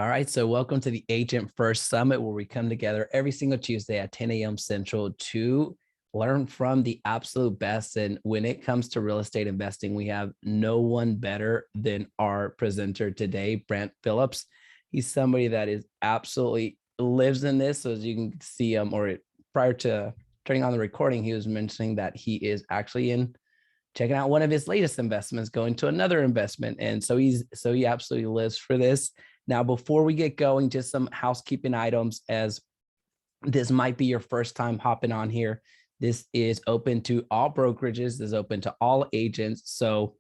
All right, so welcome to the Agent First Summit, where we come together every single Tuesday at 10 a.m. Central to learn from the absolute best. And when it comes to real estate investing, we have no one better than our presenter today, Brant Phillips. He's somebody that is absolutely lives in this. So as you can see, or prior to turning on the recording, he was mentioning that he is actually in checking out one of his latest investments, going to another investment. And so he absolutely lives for this. Now, before we get going, just some housekeeping items, as this might be your first time hopping on here. This is open to all brokerages. This is open to all agents. So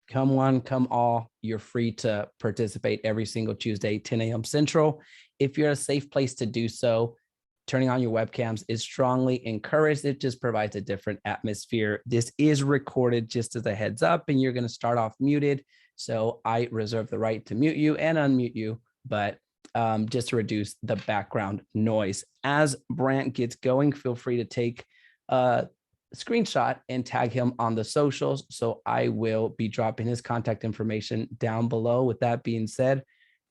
come one, come all. You're free to participate every single Tuesday, 10 a.m. Central. If you're a safe place to do so, turning on your webcams is strongly encouraged. It just provides a different atmosphere. This is recorded, just as a heads up, and you're going to start off muted. So I reserve the right to mute you and unmute you, but just to reduce the background noise. As Brant gets going, feel free to take a screenshot and tag him on the socials. So I will be dropping his contact information down below. With that being said,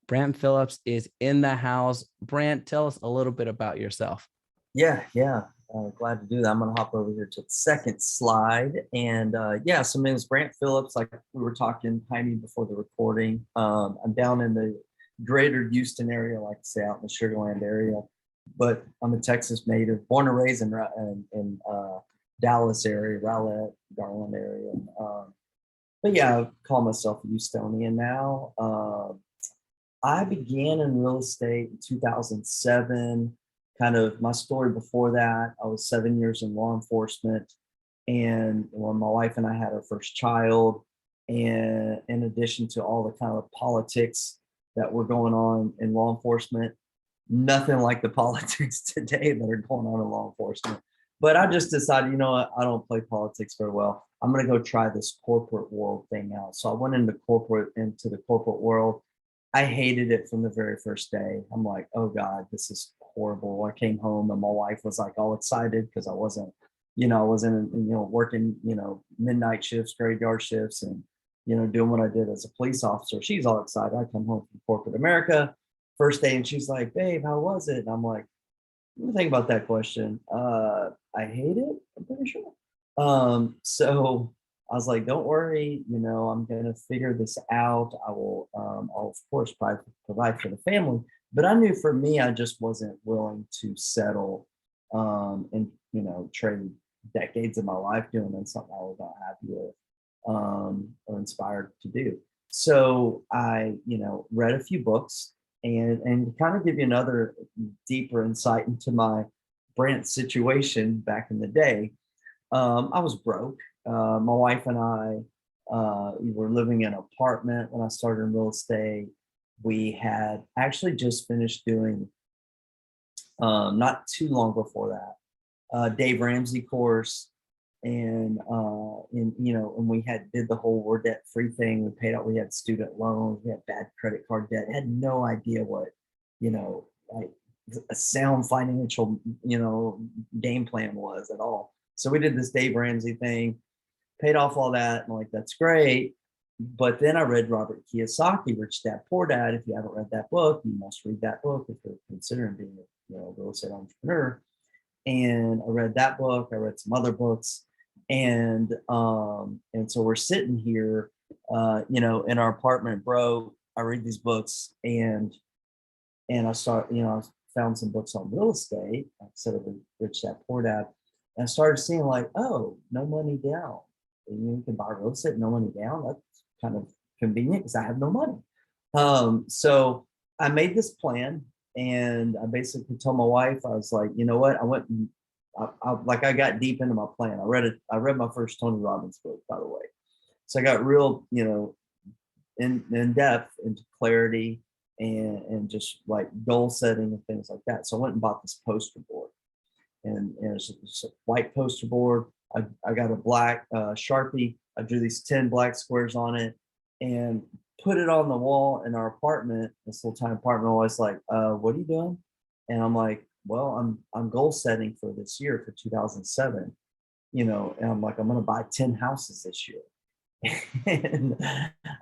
Brant Phillips is in the house. Brant, tell us a little bit about yourself. Yeah. Glad to do that. I'm going to hop over here to the second slide. And so my name is Brant Phillips. Like we were talking tiny before the recording. I'm down in the greater Houston area, like I say, out in the Sugar Land area. But I'm a Texas native, born and raised in Dallas area, Rowlett, Garland area. But yeah, I call myself a Houstonian now. I began in real estate in 2007. Kind of my story before that, I was 7 years in law enforcement. And when my wife and I had our first child, and in addition to all the kind of politics that were going on in law enforcement, nothing like the politics today that are going on in law enforcement. But I just decided, you know what, I don't play politics very well. I'm going to go try this corporate world thing out. So I went into the corporate world. I hated it from the very first day. I'm like, oh God, this is horrible. I came home and my wife was like all excited because I wasn't working, midnight shifts, graveyard shifts, and, doing what I did as a police officer. She's all excited. I come home from corporate America first day and she's like, babe, how was it? And I'm like, let me think about that question. I hate it, I'm pretty sure. So I was like, don't worry, I'm going to figure this out. I'll of course provide for the family. But I knew for me, I just wasn't willing to settle and, trade decades of my life doing something I was not happy with or inspired to do. So I, read a few books and to kind of give you another deeper insight into my Brant situation back in the day. I was broke. My wife and I, we were living in an apartment when I started in real estate. We had actually just finished doing, not too long before that, Dave Ramsey course. And we did the whole we're debt free thing. We paid out, we had student loans, we had bad credit card debt, had no idea what, like a sound financial, game plan was at all. So we did this Dave Ramsey thing, paid off all that. And I'm like, that's great. But then I read Robert Kiyosaki, Rich Dad, Poor Dad. If you haven't read that book, you must read that book if you're considering being a real estate entrepreneur. And I read that book. I read some other books. And so we're sitting here, in our apartment, bro. I read these books and I I found some books on real estate, like I said, of Rich Dad, Poor Dad. And I started seeing like, oh, no money down. You can buy real estate, no money down. That's kind of convenient because I have no money. So I made this plan and I basically told my wife, I was like, you know what? I went and I got deep into my plan. I read my first Tony Robbins book, by the way. So I got real, in depth into clarity and just like goal setting and things like that. So I went and bought this poster board. And it's a white poster board. I got a black Sharpie. I drew these 10 black squares on it and put it on the wall in our apartment, this little tiny apartment. I was like, what are you doing? And I'm like, well, I'm goal setting for this year for 2007, and I'm like, I'm going to buy 10 houses this year. And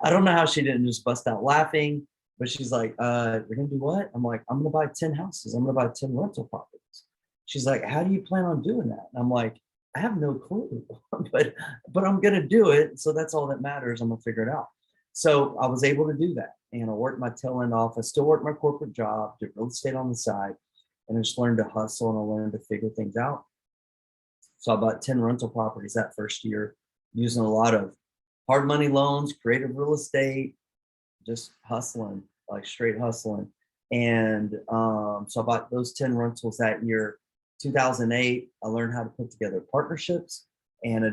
I don't know how she didn't just bust out laughing, But she's like, you're gonna do what? I'm like, I'm gonna buy 10 houses. I'm gonna buy 10 rental properties. She's like, how do you plan on doing that? And I'm like, I have no clue, but I'm gonna do it. So that's all that matters. I'm gonna figure it out. So I was able to do that. And I worked my tail end off. I still work my corporate job, did real estate on the side, and I just learned to hustle and I learned to figure things out. So I bought 10 rental properties that first year, using a lot of hard money loans, creative real estate, just hustling, like straight hustling. And so I bought those 10 rentals that year. 2008, I learned how to put together partnerships, and I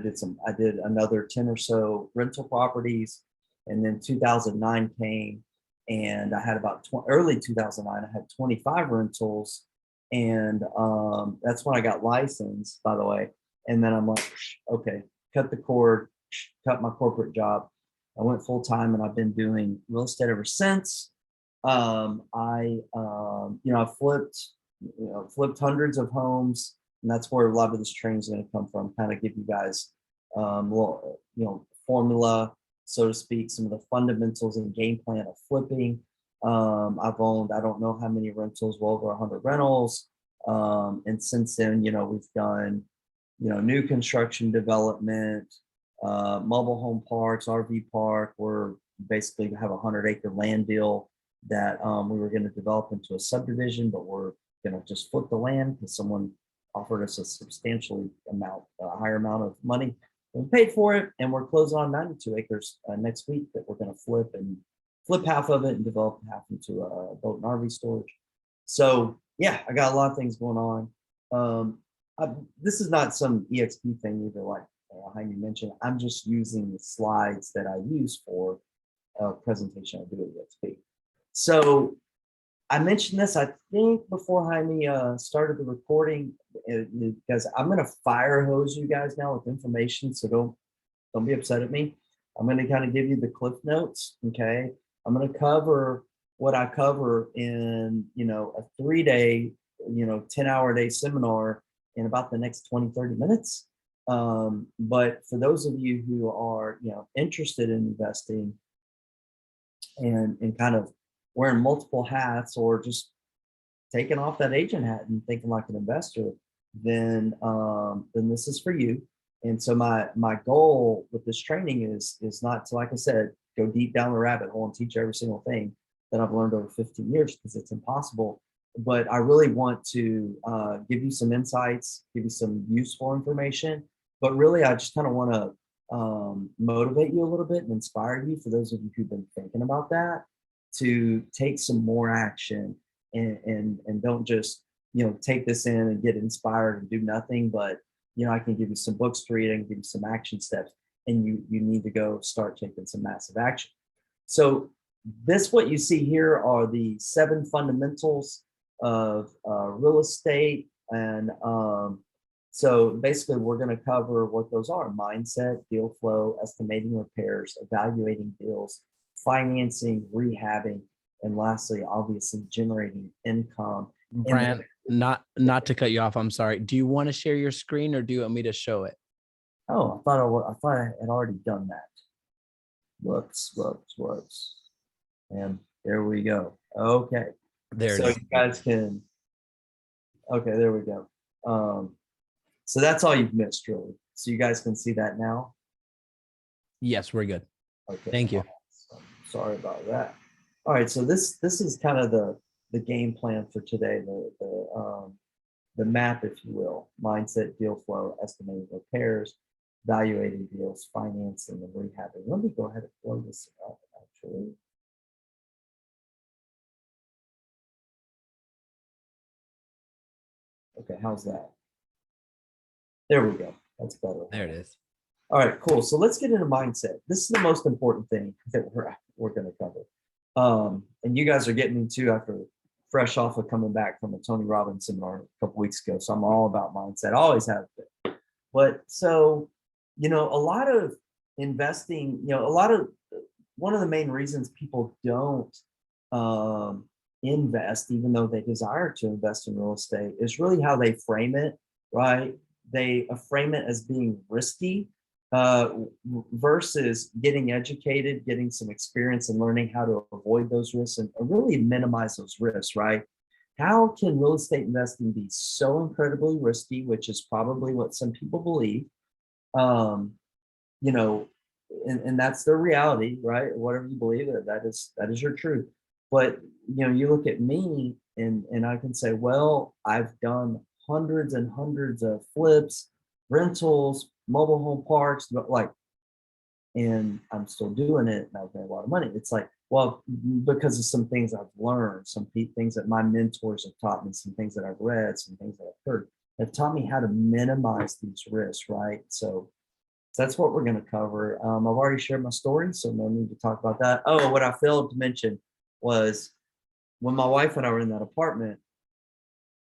did another 10 or so rental properties. And then 2009 came, and I had about early 2009, I had 25 rentals. And that's when I got licensed, by the way. And then I'm like, okay, cut the cord, cut my corporate job. I went full time, and I've been doing real estate ever since. I flipped hundreds of homes, and that's where a lot of this training is going to come from. Kind of give you guys little, formula, so to speak, some of the fundamentals and game plan of flipping. I've owned, I don't know how many rentals, well over 100 rentals. And since then, we've done, new construction development, mobile home parks, RV park. We're basically have a 100-acre land deal that we were going to develop into a subdivision, but we're going to just flip the land because someone offered us a higher amount of money. We paid for it, and we're closing on 92 acres next week that we're going to flip half of it and develop half into a boat and RV storage. So yeah, I got a lot of things going on. This is not some EXP thing either, like Jaime mentioned. I'm just using the slides that I use for a presentation I do at EXP. So I mentioned this, I think, before Jaime started the recording, because I'm going to fire hose you guys now with information. So don't be upset at me. I'm going to kind of give you the cliff notes. Okay. I'm going to cover what I cover in, a 3-day, 10-hour day seminar in about the next 20, 30 minutes. But for those of you who are, interested in investing and kind of wearing multiple hats, or just taking off that agent hat and thinking like an investor, then this is for you. And so my goal with this training is not to, like I said, go deep down the rabbit hole and teach every single thing that I've learned over 15 years, because it's impossible. But I really want to give you some insights, give you some useful information. But really, I just kind of want to motivate you a little bit and inspire you, for those of you who've been thinking about that, to take some more action, and don't just take this in and get inspired and do nothing. But I can give you some books to read, and give you some action steps, and you need to go start taking some massive action. So what you see here are the 7 fundamentals of real estate. And so basically we're going to cover what those are: mindset, deal flow, estimating repairs, evaluating deals, financing, rehabbing, and lastly, obviously, generating income. Brant, not to cut you off, I'm sorry. Do you want to share your screen, or do you want me to show it? Oh, I thought I had already done that. Whoops. And there we go. Okay. There it So is. you guys can, okay, there we go. So that's all you've missed, really. So you guys can see that now. Yes, we're good. Okay. Thank you. Awesome. Sorry about that. All right. So this is kind of the game plan for today, the map, if you will: mindset, deal flow, estimating repairs, evaluating deals, financing, and rehabbing. Let me go ahead and blow this up, actually. Okay, how's that? There we go. That's better. There it is. All right, cool. So let's get into mindset. This is the most important thing that we're going to cover. And you guys are getting me too, after fresh off of coming back from a Tony Robbins seminar a couple weeks ago. So I'm all about mindset. I always have been. But so, a lot of investing, one of the main reasons people don't invest, even though they desire to invest in real estate, is really how they frame it, right? They frame it as being risky, versus getting educated, getting some experience and learning how to avoid those risks and really minimize those risks, right? How can real estate investing be so incredibly risky, which is probably what some people believe? Um, you know, and that's their reality, right? Whatever you believe, that is your truth. But you look at me and I can say, well, I've done hundreds and hundreds of flips, rentals, mobile home parks, but like, and I'm still doing it and I've made a lot of money. It's like, well, because of some things I've learned, some things that my mentors have taught me, some things that I've read, some things that I've heard have taught me how to minimize these risks, right? So that's what we're going to cover. I've already shared my story, so no need to talk about that. Oh, what I failed to mention was when my wife and I were in that apartment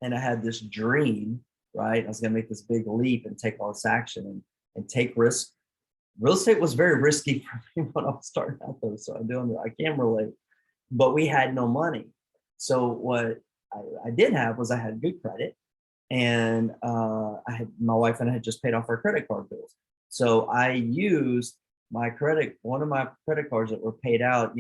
and I had this dream, right? I was going to make this big leap and take all this action and take risk. Real estate was very risky for me when I was starting out though. So I can relate, but we had no money. So what I did have was I had good credit and my wife and I had just paid off our credit card bills. So I used one of my credit cards that were paid out,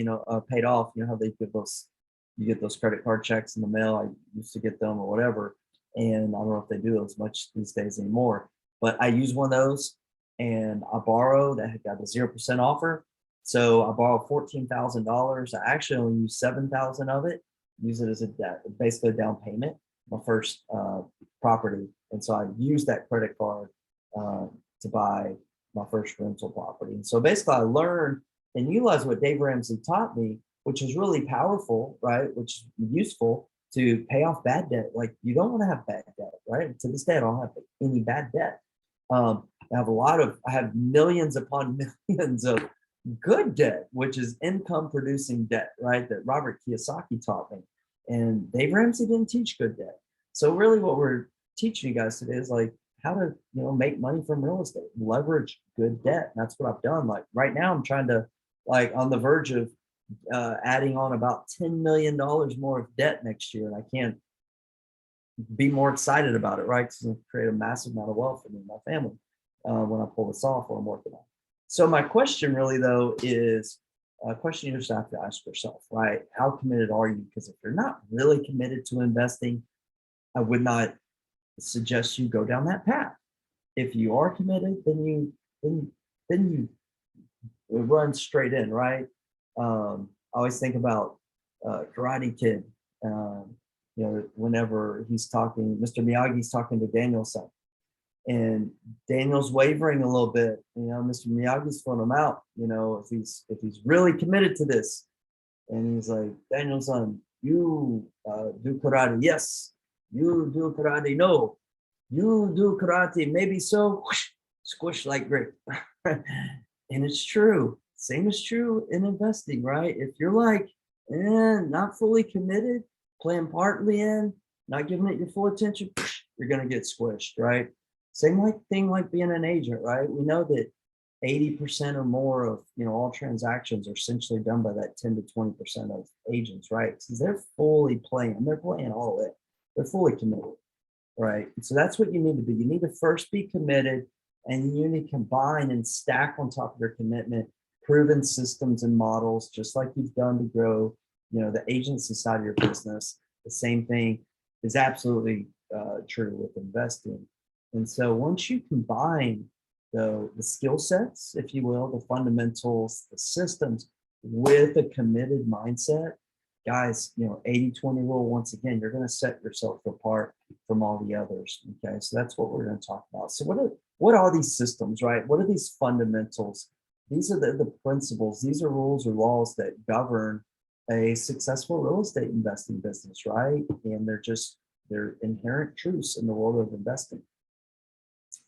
paid off. You know how you get those credit card checks in the mail. I used to get them or whatever, and I don't know if they do as much these days anymore. But I used one of those, and I borrowed. I had got a 0% offer, so I borrowed $14,000. I actually only used 7,000 of it. Use it as basically a down payment, my first property, and so I used that credit card to buy my first rental property. And so basically, I learned and utilized what Dave Ramsey taught me, which is really powerful, right? Which is useful to pay off bad debt. Like you don't want to have bad debt, right? To this day, I don't have any bad debt. I have millions upon millions of good debt, which is income producing debt, right? That Robert Kiyosaki taught me. And Dave Ramsey didn't teach good debt. So really what we're teaching you guys today is like how to, make money from real estate, leverage good debt. And that's what I've done. Like right now I'm trying to on the verge of adding on about $10 million more of debt next year. And I can't be more excited about it, right? Because it's going to create a massive amount of wealth for me and my family when I pull this off or I'm working on. So my question really though is a question you just have to ask yourself, right? How committed are you? Because if you're not really committed to investing, I would not suggest you go down that path. If you are committed, then you run straight in, right? I always think about Karate Kid. Whenever he's talking, Mr. Miyagi's talking to Daniel's son, and Daniel's wavering a little bit. Mr. Miyagi's filling him out. If he's really committed to this, and he's like, Daniel's son, you do karate, yes. You do karate, no. You do karate, maybe so. Whoosh, squish like grape. And it's true. Same is true in investing, right? If you're like, not fully committed, playing partly in, not giving it your full attention, you're going to get squished, right? Same thing like being an agent, right? We know that 80% or more of all transactions are essentially done by that 10 to 20% of agents, right? Because they're fully playing, they're playing all of it. They're fully committed, right? And so that's what you need to be. You need to first be committed, and you need to combine and stack on top of your commitment proven systems and models, just like you've done to grow, the agency side of your business. The same thing is absolutely true with investing. And so once you combine the skill sets, if you will, the fundamentals, the systems with a committed mindset, guys, 80-20 rule, once again, you're going to set yourself apart from all the others. Okay. So that's what we're going to talk about. So what are these systems, right? What are these fundamentals? These are the principles. These are rules or laws that govern a successful real estate investing business, right? And they're inherent truths in the world of investing.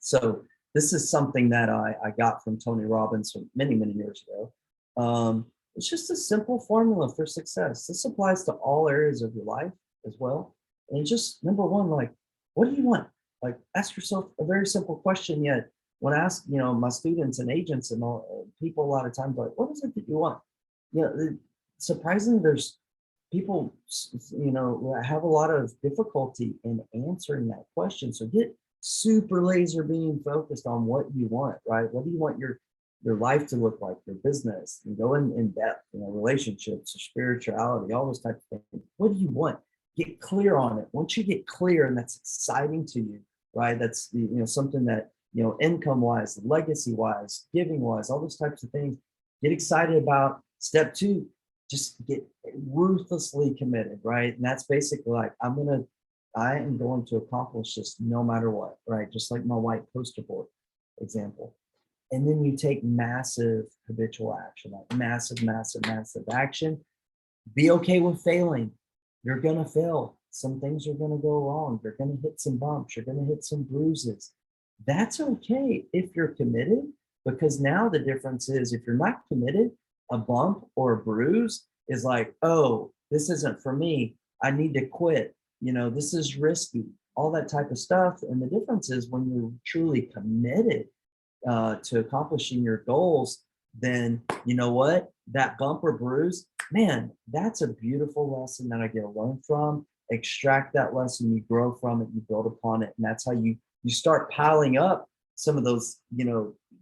So this is something that I got from Tony Robbins many, many years ago. It's just a simple formula for success. This applies to all areas of your life as well. And just number one, like, what do you want? Like, ask yourself a very simple question. Yet, when I ask, my students and agents and all people, a lot of times, like, what is it that you want? Surprisingly, there's people, have a lot of difficulty in answering that question. So super laser beam focused on what you want, right? What do you want your life to look like, your business, and go in depth, relationships, spirituality, all those types of things. What do you want? Get clear on it. Once you get clear and that's exciting to you, right? That's something that, income wise, legacy wise, giving wise, all those types of things. Get excited about. Step two, just get ruthlessly committed, right? And that's basically like, I am going to accomplish this no matter what, right? Just like my white poster board example. And then you take massive habitual action, like massive, massive, massive action. Be okay with failing. You're going to fail. Some things are going to go wrong. You're going to hit some bumps. You're going to hit some bruises. That's okay if you're committed, because now the difference is if you're not committed, a bump or a bruise is like, oh, this isn't for me. I need to quit. This is risky, all that type of stuff. And the difference is when you're truly committed to accomplishing your goals, then you know what? That bump or bruise, man, that's a beautiful lesson that I get to learn from. Extract that lesson, you grow from it, you build upon it, and that's how you start piling up some of those,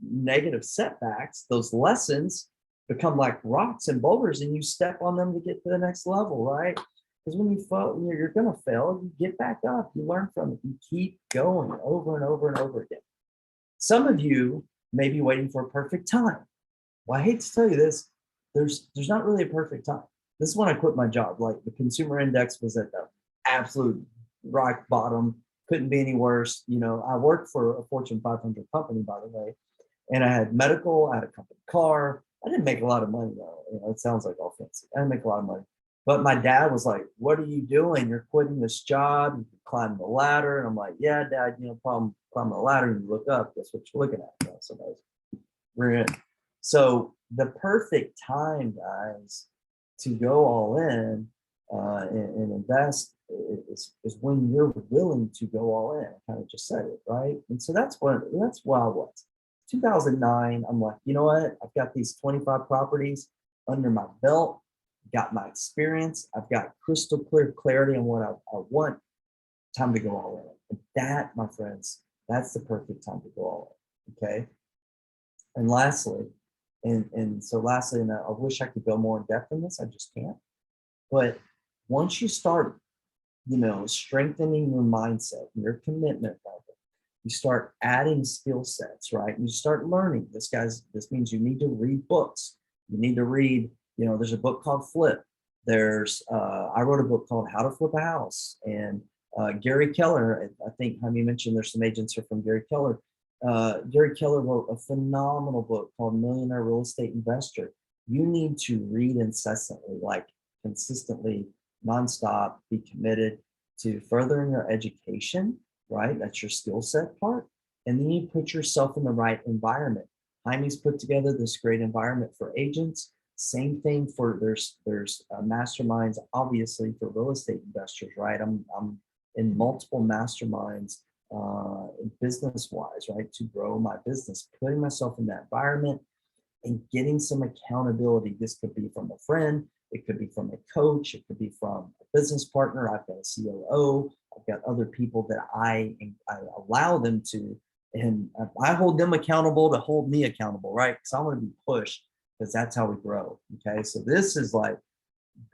negative setbacks. Those lessons become like rocks and boulders, and you step on them to get to the next level, right? Because when you fall, you're going to fail. You get back up. You learn from it. You keep going over and over and over again. Some of you may be waiting for a perfect time. Well, I hate to tell you this, there's not really a perfect time. This is when I quit my job. Like the consumer index was at the absolute rock bottom, couldn't be any worse. I worked for a Fortune 500 company, by the way, and I had medical, I had a company car. I didn't make a lot of money though. It sounds like all fancy. I didn't make a lot of money. But my dad was like, "What are you doing? You're quitting this job. You can climb the ladder." And I'm like, "Yeah, Dad, climb the ladder and you look up. That's what you're looking at." So we're in. So the perfect time, guys, to go all in and invest is when you're willing to go all in. I kind of just said it, right? And so that's where I was. 2009, I'm like, you know what? I've got these 25 properties under my belt, got my experience. I've got crystal clear clarity on what I want. Time to go all in. And that, my friends, that's the perfect time to go all in. Okay. And lastly, and I wish I could go more in depth in this. I just can't. But once you start, strengthening your mindset, your commitment level, you start adding skill sets, right? You start learning. This means you need to read books. You need to read, there's a book called Flip. I wrote a book called How to Flip a House. And Gary Keller, I think Jaime mentioned there's some agents here from Gary Keller. Gary Keller wrote a phenomenal book called Millionaire Real Estate Investor. You need to read incessantly, like consistently, nonstop, be committed to furthering your education, right? That's your skill set part. And then you put yourself in the right environment. Jaime's put together this great environment for agents. Same thing for there's masterminds, obviously, for real estate investors, right? I'm in multiple masterminds business wise, right? To grow my business, putting myself in that environment and getting some accountability. This could be from a friend, it could be from a coach, it could be from a business partner. I've got a COO, I've got other people that I allow them to, and I hold them accountable to hold me accountable, right? Because I want to be pushed, because that's how we grow. Okay. So this is like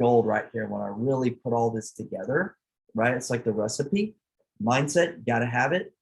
gold right here when I really put all this together, right? It's like the recipe. Mindset, you got to have it.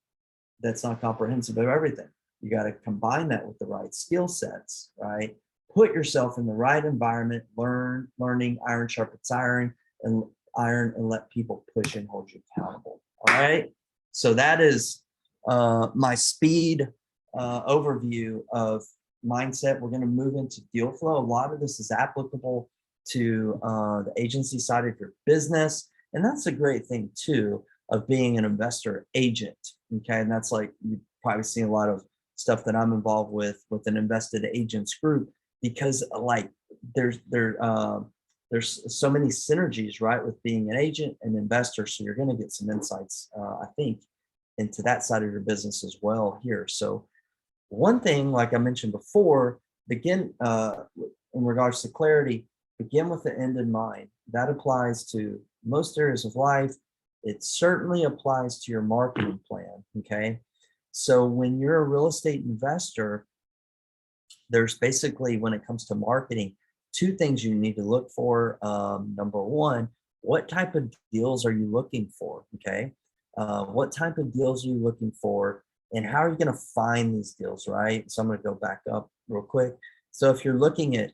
That's not comprehensive of everything. You got to combine that with the right skill sets, right? Put yourself in the right environment, learning, iron sharpens iron, and let people push and hold you accountable. All right. So that is my speed overview of mindset. We're going to move into deal flow. A lot of this is applicable to the agency side of your business. And that's a great thing too, of being an investor agent. Okay. And that's like, you've probably seen a lot of stuff that I'm involved with an invested agents group, because like there's so many synergies, right, with being an agent and investor. So you're going to get some insights, I think, into that side of your business as well here. So one thing, like I mentioned before, begin in regards to clarity, begin with the end in mind. That applies to most areas of life. It certainly applies to your marketing plan. Okay. So when you're a real estate investor, there's basically, when it comes to marketing, two things you need to look for. Number one, what type of deals are you looking for? Okay. What type of deals are you looking for? And how are you going to find these deals, right? So I'm going to go back up real quick. So if you're looking at,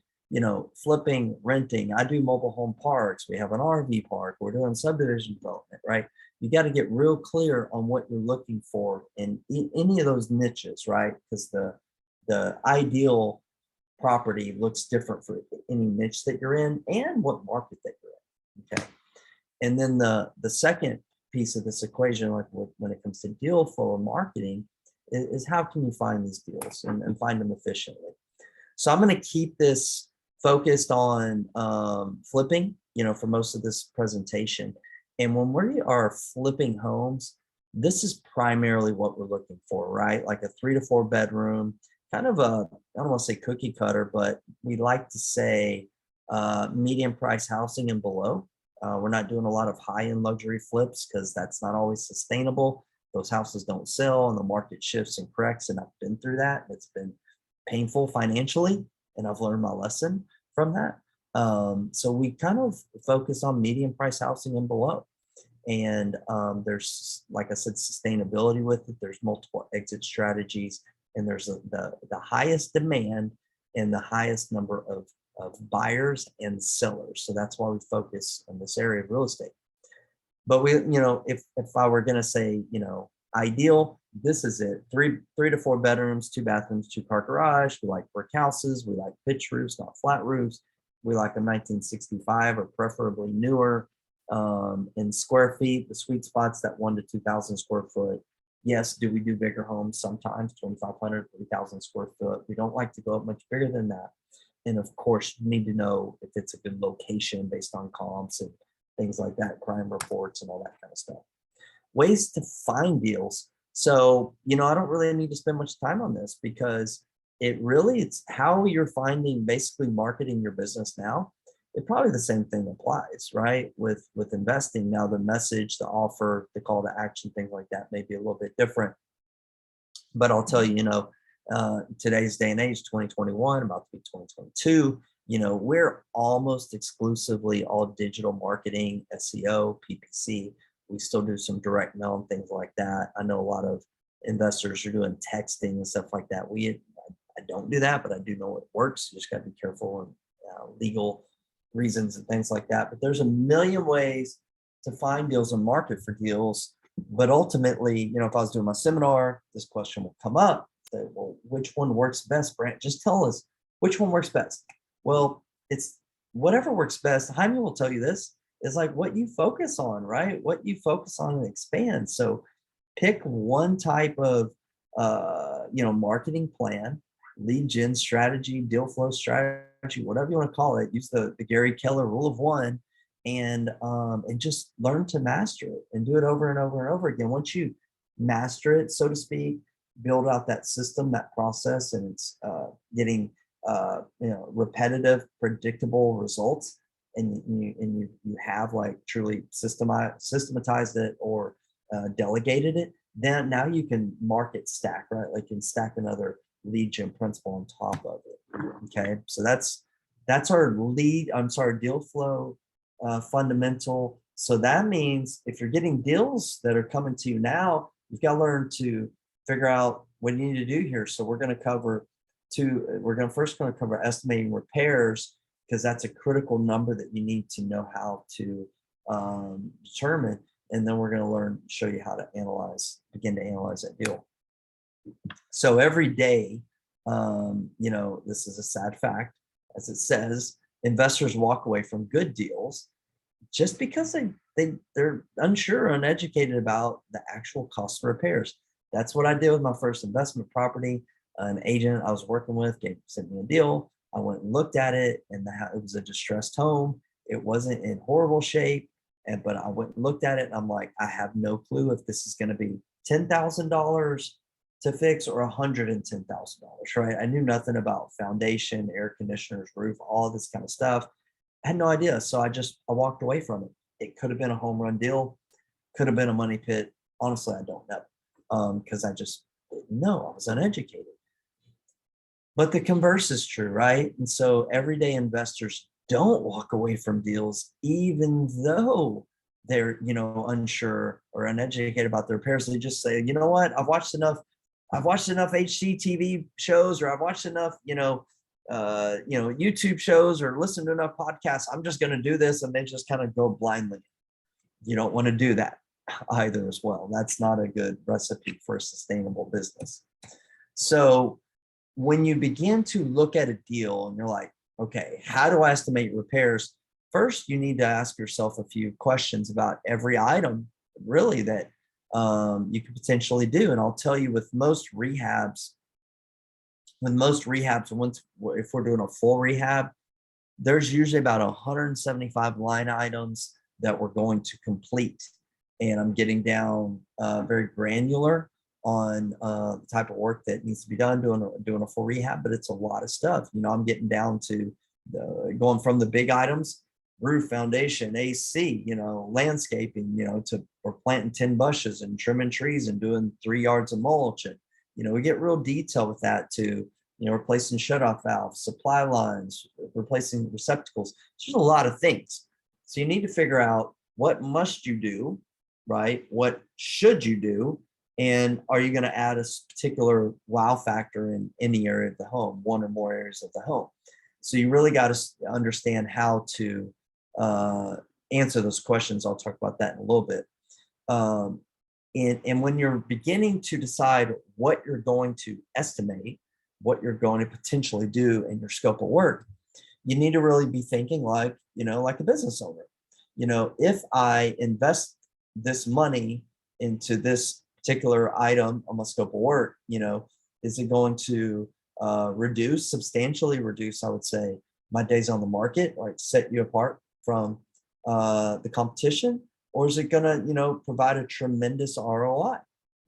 flipping, renting, I do mobile home parks. We have an RV park. We're doing subdivision development, right? You got to get real clear on what you're looking for in any of those niches, right? Because the ideal property looks different for any niche that you're in and what market that you're in. Okay. And then the second piece of this equation, like when it comes to deal flow or marketing, is how can you find these deals and find them efficiently? So I'm going to keep this focused on flipping, for most of this presentation. And when we are flipping homes, this is primarily what we're looking for, right? Like a 3 to 4 bedroom, kind of a, I don't want to say cookie cutter, but we like to say medium price housing and below. We're not doing a lot of high-end luxury flips because that's not always sustainable. Those houses don't sell and the market shifts and corrects. And I've been through that. It's been painful financially, and I've learned my lesson from that. So we kind of focus on medium price housing and below. And there's, like I said, sustainability with it. There's multiple exit strategies, and there's the highest demand and the highest number of buyers and sellers. So that's why we focus on this area of real estate. But if I were going to say, ideal, this is it. Three to 4 bedrooms, 2 bathrooms, 2-car garage. We like brick houses. We like pitch roofs, not flat roofs. We like a 1965 or preferably newer. In square feet, the sweet spot's that 1 to 2,000 square foot. Yes, do we do bigger homes sometimes, 2,500, 3,000 square foot? We don't like to go up much bigger than that. And of course, you need to know if it's a good location based on comps and things like that, crime reports and all that kind of stuff. Ways to find deals. So, I don't really need to spend much time on this because it's how you're finding, basically marketing your business now. It probably the same thing applies, right? With investing now, the message, the offer, the call to action, things like that may be a little bit different. But I'll tell you, today's day and age, 2021, about to be 2022, we're almost exclusively all digital marketing, SEO, PPC. We still do some direct mail and things like that. I know a lot of investors are doing texting and stuff like that. I don't do that, but I do know it works. You just got to be careful and legal reasons and things like that. But there's a million ways to find deals and market for deals. But ultimately, if I was doing my seminar, this question will come up. Say, well, which one works best, Brant? Just tell us which one works best. Well, it's whatever works best. Jaime will tell you this is like what you focus on, right? What you focus on and expand. So pick one type of, marketing plan, lead gen strategy, deal flow strategy, whatever you want to call it. Use the Gary Keller rule of 1 and just learn to master it and do it over and over and over again. Once you master it, so to speak, build out that system, that process, and it's getting repetitive, predictable results, and you have like truly systematized it or delegated it. Then now you can market stack, right? Like you can stack another lead gen principle on top of it. Okay, so that's our deal flow fundamental. So that means if you're getting deals that are coming to you now, you've got to learn to figure out what you need to do here. So we're going to first cover estimating repairs, because that's a critical number that you need to know how to determine. And then we're going to show you how to begin to analyze that deal. So every day, this is a sad fact, as it says, investors walk away from good deals just because they're unsure, uneducated about the actual cost of repairs. That's what I did with my first investment property. An agent I was working with sent me a deal. I went and looked at it, and it was a distressed home. It wasn't in horrible shape, but I went and looked at it, and I'm like, I have no clue if this is going to be $10,000 to fix or $110,000, right? I knew nothing about foundation, air conditioners, roof, all this kind of stuff. I had no idea. So I walked away from it. It could have been a home run deal, Could have been a money pit. Honestly, I don't know, because I just didn't know. I was uneducated. But the converse is true, right? And so everyday investors don't walk away from deals, even though they're, unsure or uneducated about their repairs. They just say, you know what, I've watched enough HGTV shows, or I've watched enough, YouTube shows, or listened to enough podcasts. I'm just going to do this. And they just kind of go blindly. You don't want to do that either as well. That's not a good recipe for a sustainable business. So when you begin to look at a deal and you're like, okay, how do I estimate repairs? First, you need to ask yourself a few questions about every item really that you could potentially do. And I'll tell you, with most rehabs, once if we're doing a full rehab, there's usually about 175 line items that we're going to complete. And I'm getting down very granular on the type of work that needs to be done doing a full rehab, but it's a lot of stuff. I'm getting down to going from the big items: roof, foundation, AC, landscaping, to we're planting 10 bushes and trimming trees and doing 3 yards of mulch. And, we get real detail with that too. Replacing shutoff valves, supply lines, replacing receptacles. There's a lot of things. So you need to figure out, what must you do, right? What should you do? And are you going to add a particular wow factor in any area of the home, one or more areas of the home? So you really got to understand how to answer those questions. I'll talk about that in a little bit. And when you're beginning to decide what you're going to estimate, what you're going to potentially do in your scope of work, you need to really be thinking like a business owner. If I invest this money into this particular item on my scope of work, is it going to substantially reduce, I would say, my days on the market, like set you apart from the competition? Or is it going to, provide a tremendous ROI,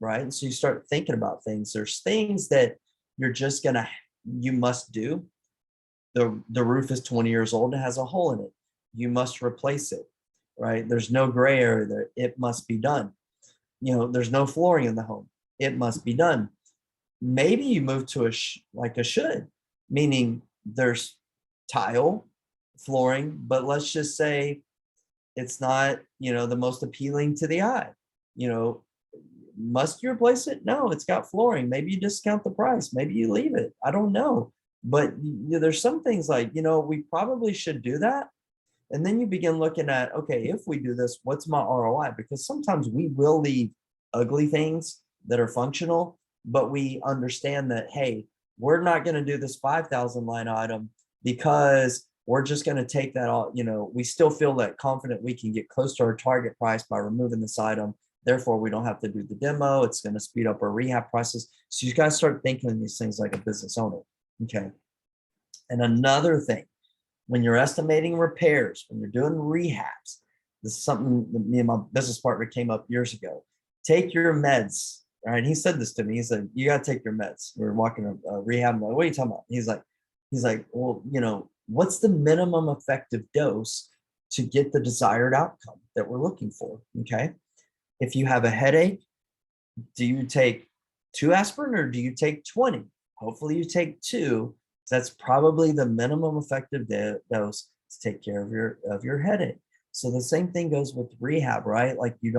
right? And so you start thinking about things. There's things that you must do. The roof is 20 years old and has a hole in it. You must replace it, right? There's no gray area there. It must be done. There's no flooring in the home. It must be done. Maybe you move to a should, meaning there's tile flooring, but let's just say it's not, the most appealing to the eye. Must you replace it? No, it's got flooring. Maybe you discount the price. Maybe you leave it. I don't know. But there's some things like, we probably should do that. And then you begin looking at, okay, if we do this, what's my ROI? Because sometimes we will leave ugly things that are functional, but we understand that, hey, we're not going to do this 5,000 line item because we're just going to take that all, we still feel that confident we can get close to our target price by removing this item. Therefore, we don't have to do the demo. It's going to speed up our rehab process. So you guys start thinking of these things like a business owner. Okay. And another thing, when you're estimating repairs, when you're doing rehabs, this is something that me and my business partner came up years ago. Take your meds. All right. He said this to me. He said, you got to take your meds. We were walking a rehab. I'm like, what are you talking about? He's like, well, what's the minimum effective dose to get the desired outcome that we're looking for? Okay. If you have a headache, do you take 2 aspirin or do you take 20? Hopefully you take 2. That's probably the minimum effective dose to take care of your headache. So the same thing goes with rehab, right? Like you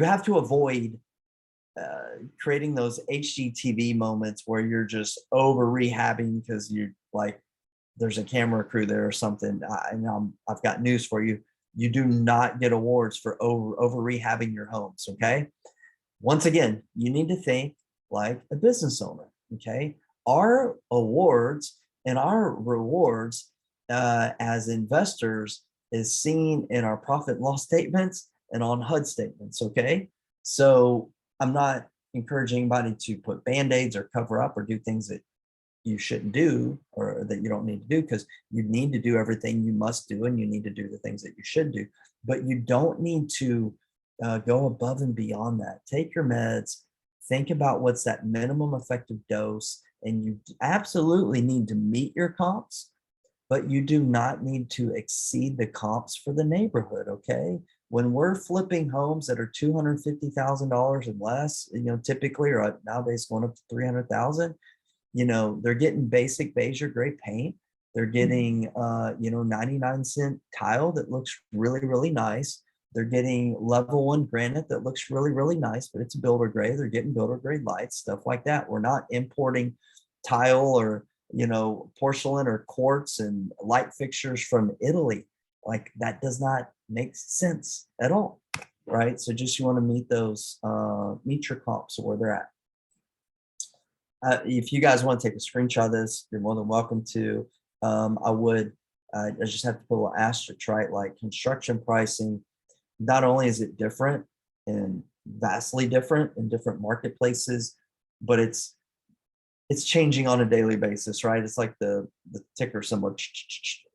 have to avoid creating those HGTV moments where you're just over rehabbing because you like there's a camera crew there or something. I've got news for you. You do not get awards for over rehabbing your homes. Okay. Once again, you need to think like a business owner. Okay. Our awards and our rewards as investors is seen in our profit and loss statements and on HUD statements. Okay. So I'm not encouraging anybody to put band-aids or cover up or do things that you shouldn't do or that you don't need to do, because you need to do everything you must do and you need to do the things that you should do, but you don't need to go above and beyond that. Take your meds, think about what's that minimum effective dose, and you absolutely need to meet your comps, but you do not need to exceed the comps for the neighborhood. Okay. When we're flipping homes that are $250,000 and less, typically, or nowadays going up to 300,000, they're getting basic beige or gray paint. They're getting, 99-cent tile that looks really, really nice. They're getting level 1 granite that looks really, really nice, but it's builder grade. They're getting builder grade lights, stuff like that. We're not importing tile or, porcelain or quartz and light fixtures from Italy. Like, that does not make sense at all. Right. So just, you want to meet meet your comps where they're at. If you guys want to take a screenshot of this, you're more than welcome to. I just have to put a little asterisk, right? Like, construction pricing, not only is it different and vastly different in different marketplaces, but it's changing on a daily basis, right? It's like the ticker symbol.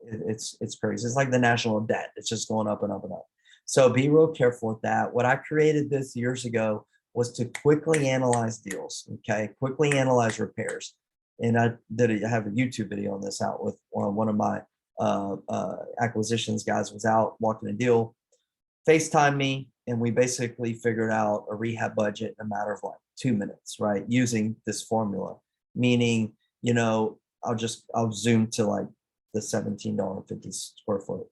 It's crazy. It's like the national debt. It's just going up and up and up. So be real careful with that. What I created this years ago was to quickly analyze deals. Okay, quickly analyze repairs. And I have a YouTube video on this out with one of my acquisitions guys. Was out walking a deal, FaceTime me, and we basically figured out a rehab budget in a matter of like 2 minutes, right? Using this formula, meaning, I'll zoom to like the $17.50 square foot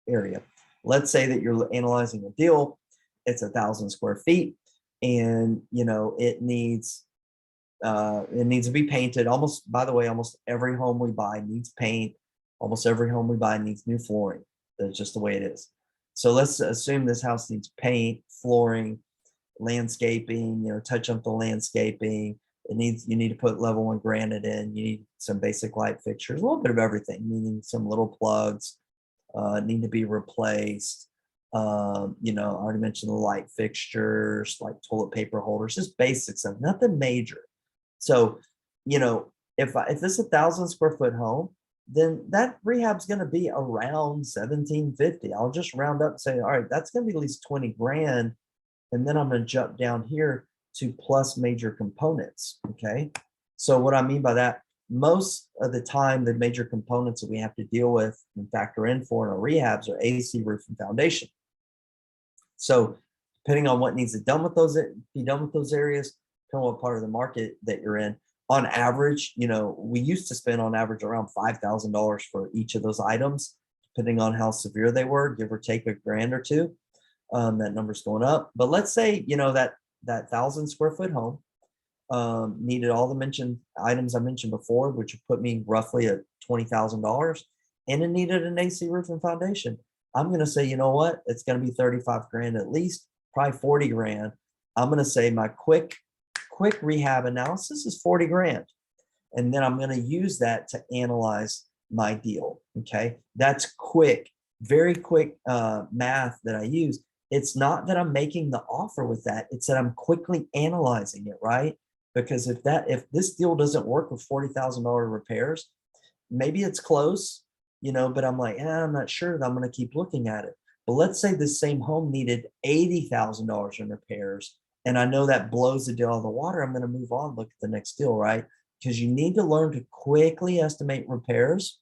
area. Let's say that you're analyzing a deal, it's 1,000 square feet, and it needs to be painted. By the way, almost every home we buy needs paint. Almost every home we buy needs new flooring. That's just the way it is. So let's assume this house needs paint, flooring, landscaping, touch up the landscaping. You need to put level 1 granite in. You need some basic light fixtures, a little bit of everything, meaning some little plugs need to be replaced. I already mentioned the light fixtures, like toilet paper holders, just basic stuff, nothing major. So, if this is 1,000 square foot home, then that rehab's going to be around 1,750. I'll just round up and say, all right, that's going to be at least 20 grand. And then I'm going to jump down here to plus major components. Okay. So what I mean by that, most of the time, the major components that we have to deal with and factor in for in our rehabs are AC, roof, and foundation. So depending on what needs to be done with those areas, depending on what part of the market that you're in, on average, we used to spend on average around $5,000 for each of those items, depending on how severe they were, give or take a grand or two. That number's going up. But let's say, that 1,000 square foot home needed all the items I mentioned before, which would put me roughly at $20,000, and it needed an AC, roof, and foundation. I'm going to say, you know what? It's going to be 35 grand at least, probably 40 grand. I'm going to say my quick rehab analysis is 40 grand. And then I'm going to use that to analyze my deal. Okay. That's quick, very quick math that I use. It's not that I'm making the offer with that. It's that I'm quickly analyzing it, right? Because if this deal doesn't work with $40,000 repairs, maybe it's close, but I'm like, I'm not sure that I'm going to keep looking at it. But let's say the same home needed $80,000 in repairs, and I know that blows the deal out of the water. I'm going to move on, look at the next deal, right? Because you need to learn to quickly estimate repairs,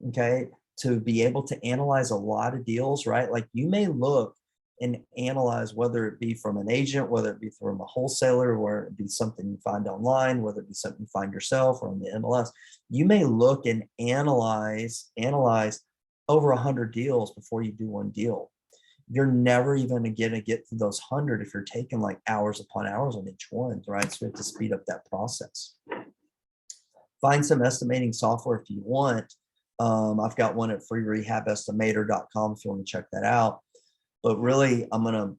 okay, to be able to analyze a lot of deals, right? Like, you may look and analyze, whether it be from an agent, whether it be from a wholesaler, whether it be something you find online, whether it be something you find yourself or on the MLS. You may look and analyze over 100 deals before you do one deal. You're never even going to get to those 100 if you're taking like hours upon hours on each one, right? So we have to speed up that process. Find some estimating software if you want. I've got one at freerehabestimator.com if you want to check that out. But really, I'm going to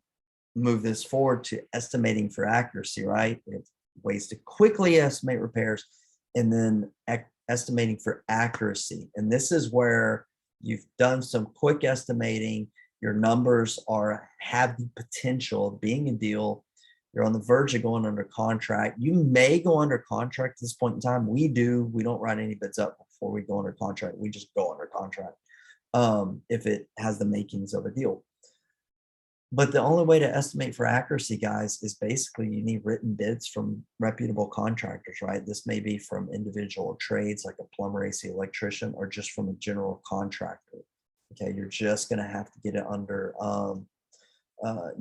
move this forward to estimating for accuracy, right? We have ways to quickly estimate repairs, and then estimating for accuracy. And this is where you've done some quick estimating. Your numbers have the potential of being a deal. You're on the verge of going under contract. You may go under contract at this point in time. We don't write any bids up before we go under contract. We just go under contract if it has the makings of a deal. But the only way to estimate for accuracy, guys, is basically you need written bids from reputable contractors, right? This may be from individual trades like a plumber, AC, electrician, or just from a general contractor. Okay, you're just going to have to get it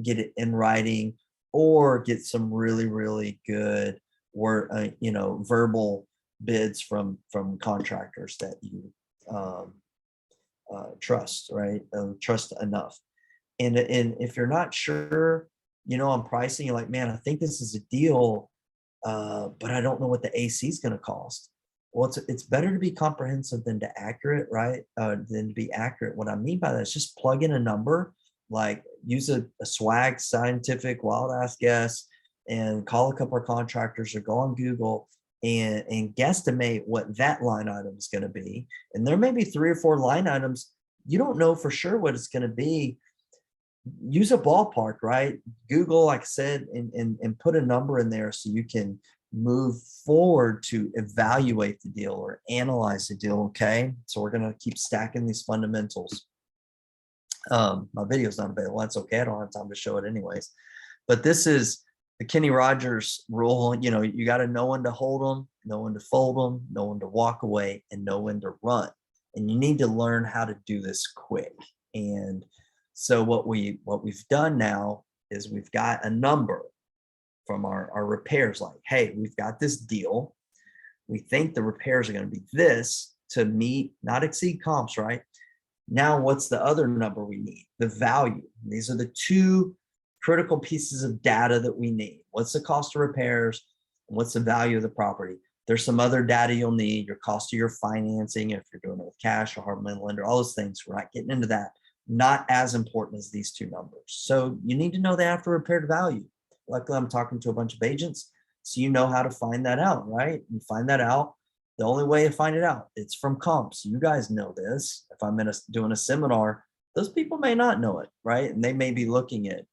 get it in writing, or get some really, really good word, verbal bids from contractors that you um, trust, right? Trust enough. And if you're not sure, on pricing, you're like, man, I think this is a deal, but I don't know what the AC is going to cost. Well, it's better to be comprehensive than to accurate, right? Than to be accurate. What I mean by that is just plug in a number, like use a swag scientific wild ass guess, and call a couple of contractors or go on Google and guesstimate what that line item is going to be. And there may be 3 or 4 line items you don't know for sure what it's going to be. Use a ballpark, right? Google, like I said, and put a number in there so you can move forward to evaluate the deal or analyze the deal. Okay, so we're going to keep stacking these fundamentals. My video's not available. That's okay. I don't have time to show it anyways. But this is the Kenny Rogers rule. You got to know when to hold them, know when to fold them, know when to walk away, and know when to run. And you need to learn how to do this quick. And so what we've done now is we've got a number from our repairs, like, hey, we've got this deal. We think the repairs are going to be this to meet, not exceed comps, right? Now, what's the other number we need? The value. These are the 2 critical pieces of data that we need. What's the cost of repairs? And what's the value of the property? There's some other data you'll need, your cost of your financing, if you're doing it with cash or hard money lender, all those things. We're not getting into that. Not as important as these 2 numbers. So you need to know the after repaired value. Luckily, I'm talking to a bunch of agents, so you know how to find that out, right? You find that out. The only way to find it out, it's from comps. You guys know this. If I'm doing a seminar, those people may not know it, right? And they may be looking at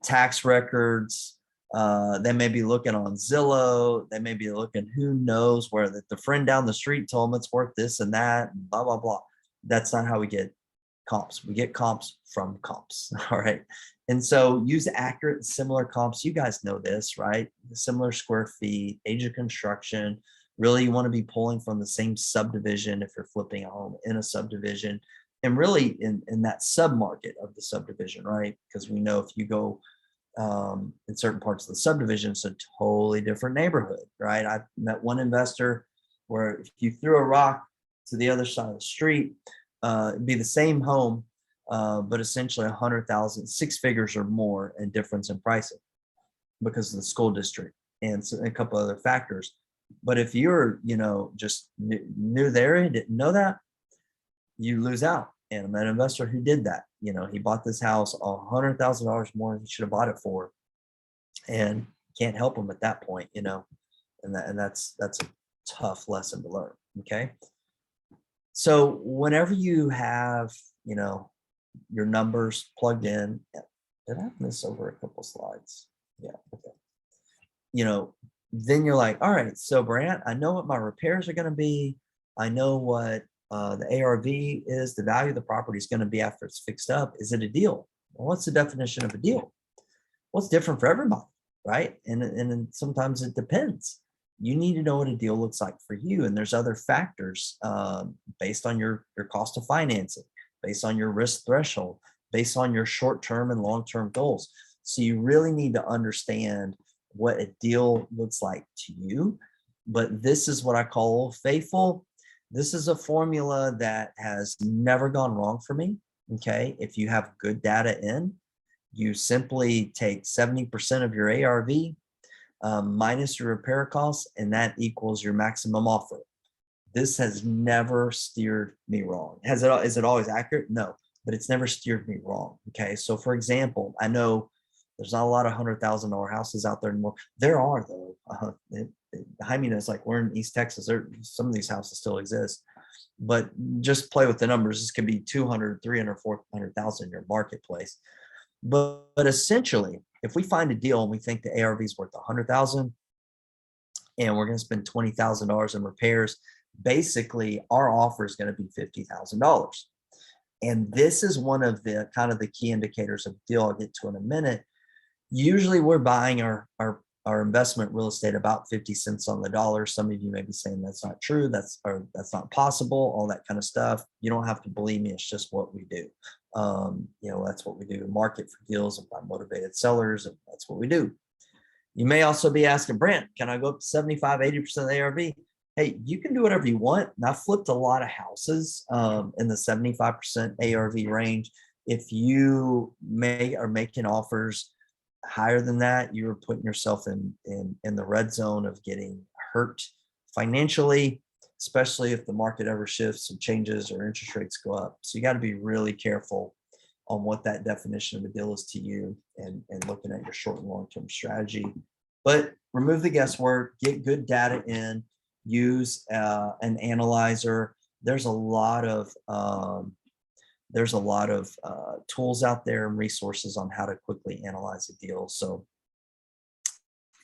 tax records. They may be looking on Zillow. They may be looking, who knows where, that the friend down the street told them it's worth this and that, and blah, blah, blah. That's not how we get comps. We get comps from comps. All right. And so use accurate and similar comps. You guys know this, right? Similar square feet, age of construction. Really, you want to be pulling from the same subdivision if you're flipping a home in a subdivision, and really in that submarket of the subdivision, right? Because we know if you go in certain parts of the subdivision, it's a totally different neighborhood, right? I met one investor where if you threw a rock to the other side of the street, it'd be the same home, but essentially 100,000, 6 figures or more in difference in pricing because of the school district and a couple other factors. But if you're, just new there and didn't know that, you lose out. And I met an investor who did that. He bought this house $100,000 more than he should have bought it for, and can't help him at that point, and that's a tough lesson to learn. Okay. So whenever you have, your numbers plugged in, did I have this over a couple slides? Yeah. Okay. Then you're like, all right, so Brant, I know what my repairs are going to be. I know what the ARV is, the value of the property is going to be after it's fixed up. Is it a deal? Well, what's the definition of a deal? Well, it's different for everybody, right? And sometimes it depends. You need to know what a deal looks like for you. And there's other factors based on your cost of financing, based on your risk threshold, based on your short-term and long-term goals. So you really need to understand what a deal looks like to you. But this is what I call Old Faithful. This is a formula that has never gone wrong for me. Okay. If you have good data in, you simply take 70% of your ARV minus your repair costs, and that equals your maximum offer. This has never steered me wrong. Is it always accurate? No, but it's never steered me wrong. Okay. So for example, I know there's not a lot of $100,000 houses out there anymore. There are though. I mean, it's like we're in East Texas. Some of these houses still exist, but just play with the numbers. This could be 200, 300, 400,000 in your marketplace. But essentially, if we find a deal and we think the ARV is worth 100,000 and we're going to spend $20,000 in repairs, basically our offer is going to be $50,000. And this is one of the kind of the key indicators of deal I'll get to in a minute. Usually we're buying our investment real estate about 50 cents on the dollar. Some of you may be saying that's not true. That's not possible, all that kind of stuff. You don't have to believe me. It's just what we do. That's what we do. Market for deals and find motivated sellers. And that's what we do. You may also be asking, Brant, can I go up to 75, 80% of the ARV? Hey, you can do whatever you want. And I flipped a lot of houses in the 75% ARV range. If you are making offers higher than that, you're putting yourself in the red zone of getting hurt financially, especially if the market ever shifts and changes or interest rates go up. So you got to be really careful on what that definition of a deal is to you, and looking at your short and long-term strategy. But remove the guesswork, get good data in, use an analyzer. There's a lot of tools out there and resources on how to quickly analyze a deal. So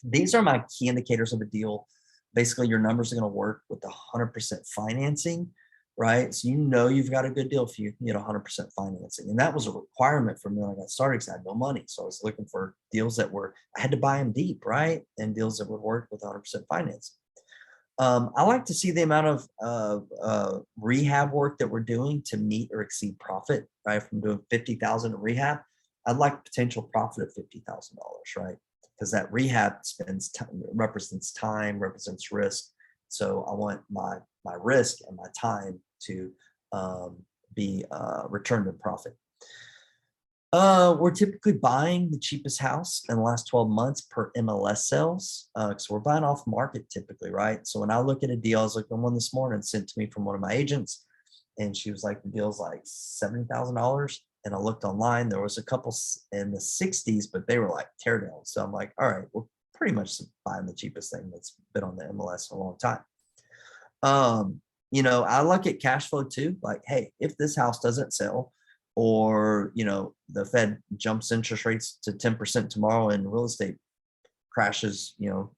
these are my key indicators of a deal. Basically, your numbers are going to work with 100% financing, right? So you've got a good deal if you can get 100% financing. And that was a requirement for me when I got started because I had no money. So I was looking for deals I had to buy them deep, right? And deals that would work with 100% financing. I like to see the amount of rehab work that we're doing to meet or exceed profit, right? From doing 50,000 in rehab, I'd like potential profit of $50,000, right? Because that rehab represents time, represents risk. So I want my risk and my time to be returned in profit. We're typically buying the cheapest house in the last 12 months per MLS sales. So we're buying off market typically, right? So when I look at a deal, I was looking at one this morning sent to me from one of my agents, and she was like, the deal's like $70,000. And I looked online, there was a couple in the 60s, but they were like teardowns. So I'm like, all right, we're pretty much buying the cheapest thing that's been on the MLS in a long time. I look at cash flow too. Like, hey, if this house doesn't sell, or the Fed jumps interest rates to 10% tomorrow and real estate crashes,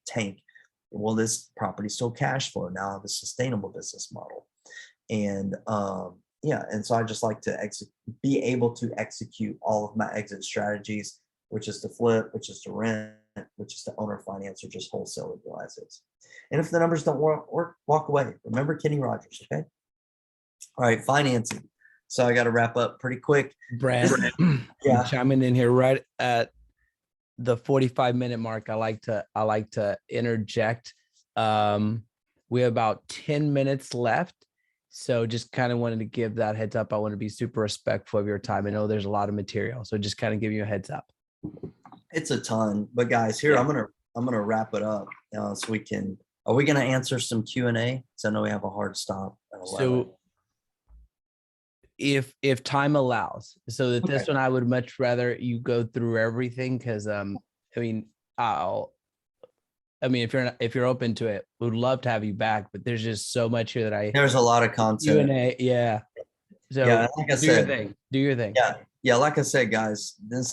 tank, will this property still cash flow? Now I have a sustainable business model. And and so I just like to be able to execute all of my exit strategies, which is to flip, which is to rent, which is to owner finance, or just wholesale realizes. And if the numbers don't work, walk away. Remember Kenny Rogers, okay? All right, financing. So I got to wrap up pretty quick. Brant, Yeah. chiming in here right at the 45-minute mark. I like to interject. We have about 10 minutes left. So just kind of wanted to give that heads up. I want to be super respectful of your time. I know there's a lot of material, so just kind of give you a heads up. It's a ton, but guys, here, I'm gonna wrap it up so we can. Are we gonna answer some Q&A? So I know we have a hard stop at 11. So if time allows, so that this one, I would much rather you go through everything, because if you're open to it, would love to have you back, but there's just so much here that there's a lot of content. Q&A, yeah. So yeah, like I said, do your thing. Yeah. Like I said, guys, this is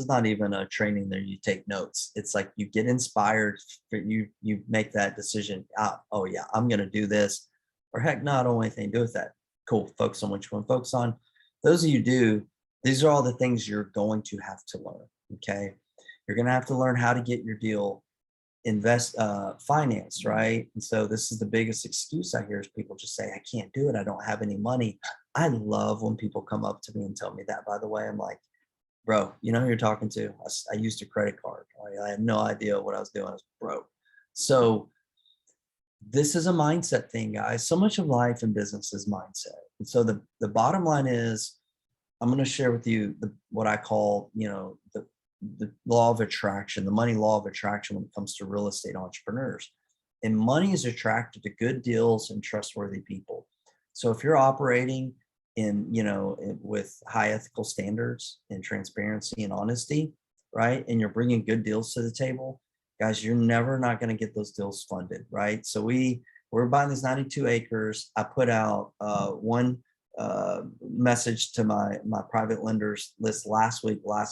not even a training there. You take notes. It's like you get inspired. You make that decision. Oh yeah, I'm gonna do this, or heck, no, I don't want anything to do with that. Cool. Focus on what you want to focus on. Those of you do. These are all the things you're going to have to learn. Okay, you're gonna have to learn how to get your deal finance, right? And so this is the biggest excuse I hear is people just say, I can't do it. I don't have any money. I love when people come up to me and tell me that, by the way. I'm like, bro, you know who you're talking to? I used a credit card. I had no idea what I was doing. I was broke. So this is a mindset thing, guys. So much of life and business is mindset. And so the bottom line is, I'm going to share with you what I call, the law of attraction, the money law of attraction when it comes to real estate entrepreneurs. And money is attracted to good deals and trustworthy people. So if you're operating with high ethical standards and transparency and honesty, right, and you're bringing good deals to the table, guys, you're never not going to get those deals funded, right? So we're buying these 92 acres. I put out one message to my private lenders list last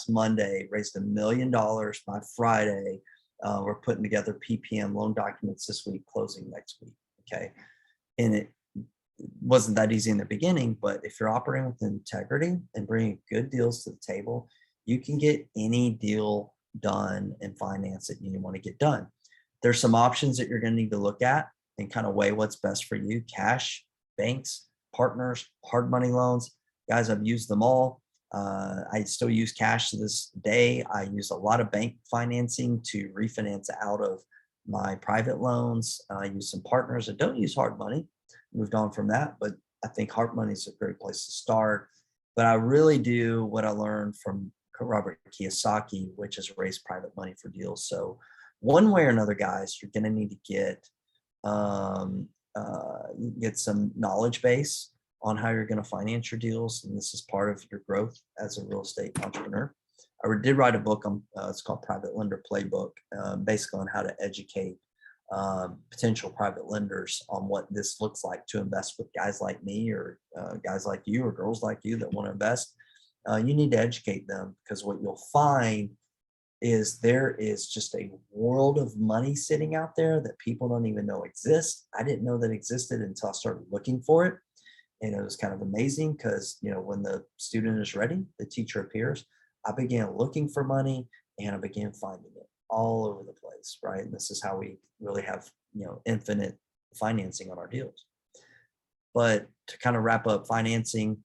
Monday, raised $1 million by Friday. We're putting together PPM loan documents this week, closing next week. Okay. And wasn't that easy in the beginning, but if you're operating with integrity and bringing good deals to the table, you can get any deal done and finance that you want to get done. There's some options that you're going to need to look at and kind of weigh what's best for you: cash, banks, partners, hard money loans. Guys, I've used them all. I still use cash to this day. I use a lot of bank financing to refinance out of my private loans. I use some partners. I don't use hard money. Moved on from that, but I think hard money is a great place to start. But I really do what I learned from Robert Kiyosaki, which is raise private money for deals. So one way or another, guys, you're going to need to um, get some knowledge base on how you're going to finance your deals. And this is part of your growth as a real estate entrepreneur. I did write a book on, it's called Private Lender Playbook, basically on how to educate potential private lenders on what this looks like to invest with guys like me, or guys like you, or girls like you that want to invest. You need to educate them, because what you'll find is there is just a world of money sitting out there that people don't even know exists. I didn't know that existed until I started looking for it. And it was kind of amazing, because, you know, when the student is ready, the teacher appears. I began looking for money and I began finding it all over the place, right? And this is how we really have, you know, infinite financing on our deals. But to kind of wrap up financing,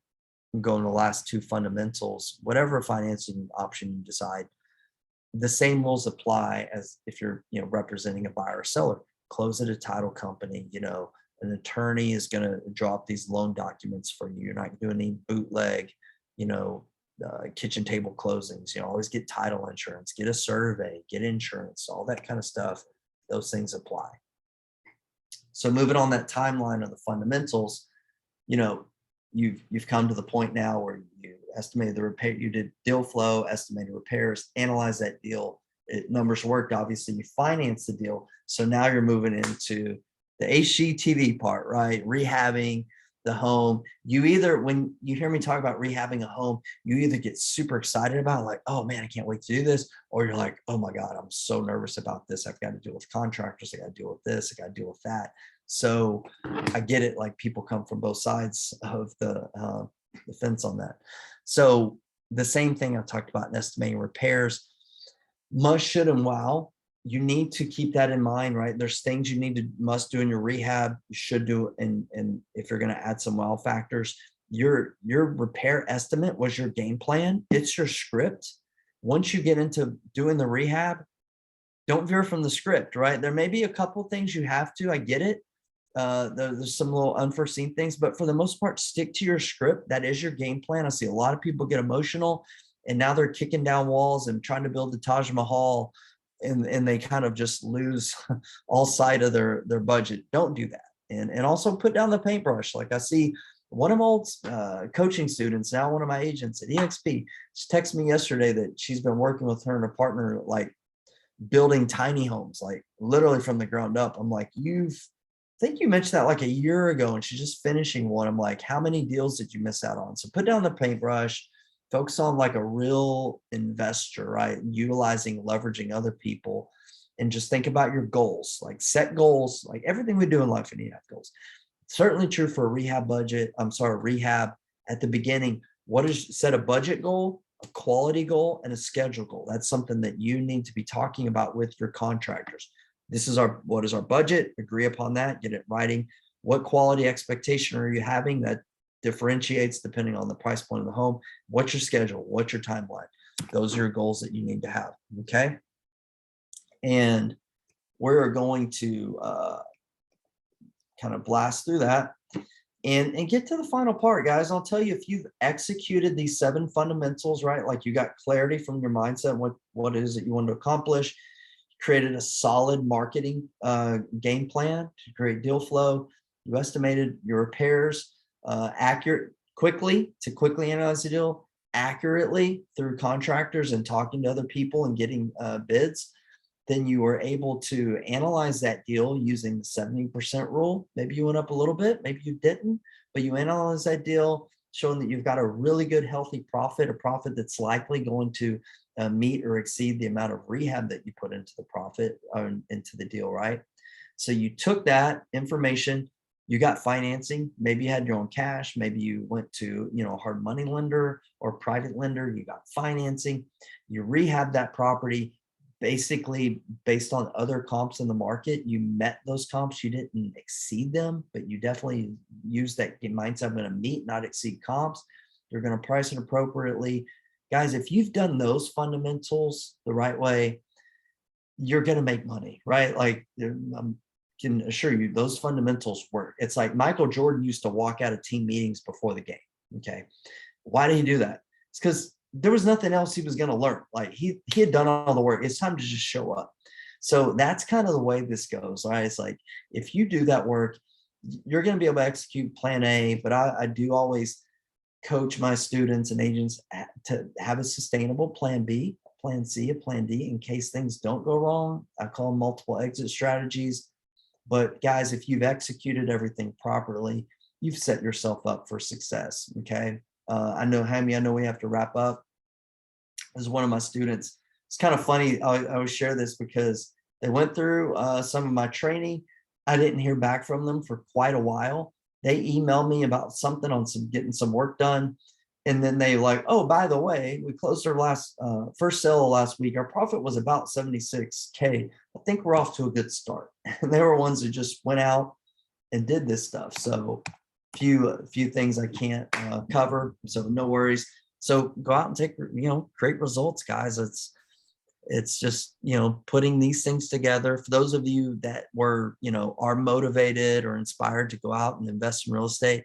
go in the last two fundamentals: whatever financing option you decide, the same rules apply as if you're, you know, representing a buyer or seller. Close at a title company. You know, an attorney is going to draw up these loan documents for you. You're not doing any bootleg, you know, kitchen table closings. You know, always get title insurance, get a survey, get insurance, all that kind of stuff. Those things apply. So moving on that timeline of the fundamentals, you know, you've come to the point now where you estimated the repair, you did deal flow, estimated repairs, analyze that deal. Numbers worked. Obviously, you financed the deal. So now you're moving into the HGTV part, right? Rehabbing the home. You either, when you hear me talk about rehabbing a home, you either get super excited about, like, oh man, I can't wait to do this, or you're like, oh my God, I'm so nervous about this. I've got to deal with contractors. I got to deal with this. I got to deal with that. So I get it. Like, people come from both sides of the fence on that. So the same thing I talked about in estimating repairs: must, should, and wow. You need to keep that in mind, right? There's things you need to must do in your rehab, you should do, and if you're going to add some wow factors, your repair estimate was your game plan. It's your script. Once you get into doing the rehab, don't veer from the script, right? There may be a couple things you have to, I get it. There's some little unforeseen things, but for the most part, stick to your script. That is your game plan. I see a lot of people get emotional, and now they're kicking down walls and trying to build the Taj Mahal, and they kind of just lose all sight of their budget. Don't do that. And also put down the paintbrush. Like, I see one of my old coaching students, now one of my agents at EXP, she texted me yesterday that she's been working with her and a partner, like building tiny homes, like literally from the ground up. I'm like, I think you mentioned that like a year ago, and she's just finishing one. I'm like, how many deals did you miss out on? So put down the paintbrush, focus on like a real investor, right? Utilizing, leveraging other people, and just think about your goals. Like, set goals. Like everything we do in life, we need to have goals. Certainly true for a rehab budget. Rehab at the beginning. Set a budget goal, a quality goal, and a schedule goal. That's something that you need to be talking about with your contractors. What is our budget? Agree upon that, get it writing. What quality expectation are you having that differentiates depending on the price point of the home? What's your schedule? What's your timeline? Those are your goals that you need to have. Okay. And we're going to kind of blast through that and get to the final part, guys. I'll tell you, if you've executed these 7 fundamentals, right? Like, you got clarity from your mindset, what it is that you want to accomplish, created a solid marketing game plan to create deal flow, you estimated your repairs quickly analyze the deal accurately through contractors and talking to other people and getting bids, then you were able to analyze that deal using the 70% rule. Maybe you went up a little bit, maybe you didn't, but you analyze that deal, showing that you've got a really good, healthy profit, a profit that's likely going to meet or exceed the amount of rehab that you put into the profit, into the deal, right? So you took that information, you got financing, maybe you had your own cash, maybe you went to, a hard money lender or private lender, you got financing, you rehab that property basically based on other comps in the market. You met those comps, you didn't exceed them, but you definitely use that mindset. I'm going to meet, not exceed comps. You're going to price it appropriately. Guys, if you've done those fundamentals the right way, you're going to make money, right? Like I can assure you those fundamentals work. It's like Michael Jordan used to walk out of team meetings before the game. Okay. Why did he do that? It's because there was nothing else he was going to learn. Like he had done all the work. It's time to just show up. So that's kind of the way this goes. Right. It's like, if you do that work, you're going to be able to execute plan A, but I do always coach my students and agents to have a sustainable plan B, a plan C, a plan D in case things don't go wrong. I call them multiple exit strategies. But guys, if you've executed everything properly, you've set yourself up for success. Okay. I know, Jaime, I know we have to wrap up. This is one of my students. It's kind of funny. I always share this because they went through some of my training. I didn't hear back from them for quite a while. They emailed me about something on getting some work done. And then they like, oh, by the way, we closed our first sale last week. Our profit was about 76K. I think we're off to a good start. And they were ones who just went out and did this stuff. So few things I can't cover. So no worries. So go out and take, great results, guys. It's just, putting these things together. For those of you that were, are motivated or inspired to go out and invest in real estate,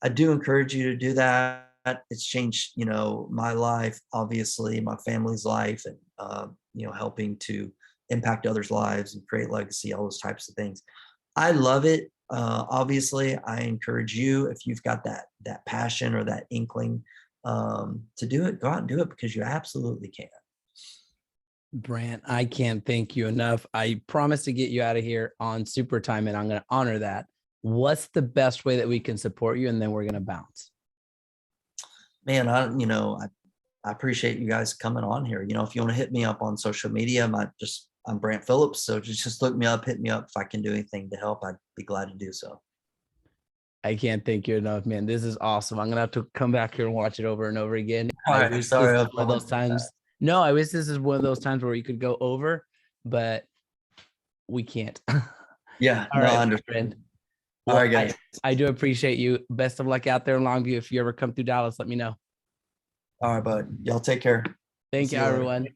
I do encourage you to do that. It's changed, my life, obviously my family's life, and, helping to impact others' lives and create legacy, all those types of things. I love it. Obviously I encourage you, if you've got that passion or that inkling to do it, go out and do it, because you absolutely can. Brant, I can't thank you enough. I promised to get you out of here on super time, and I'm going to honor that. What's the best way that we can support you? And then we're going to bounce. Man, I appreciate you guys coming on here. If you want to hit me up on social media, I'm Brant Phillips. So just look me up, hit me up. If I can do anything to help, I'd be glad to do so. I can't thank you enough, man. This is awesome. I'm going to have to come back here and watch it over and over again. All right, sorry. One of those times. No, I wish this is one of those times where you could go over, but we can't. Yeah. All right, I understand. Well, all right, guys. I do appreciate you. Best of luck out there in Longview. If you ever come through Dallas, let me know. All right, bud. Y'all take care. Thank you, everyone.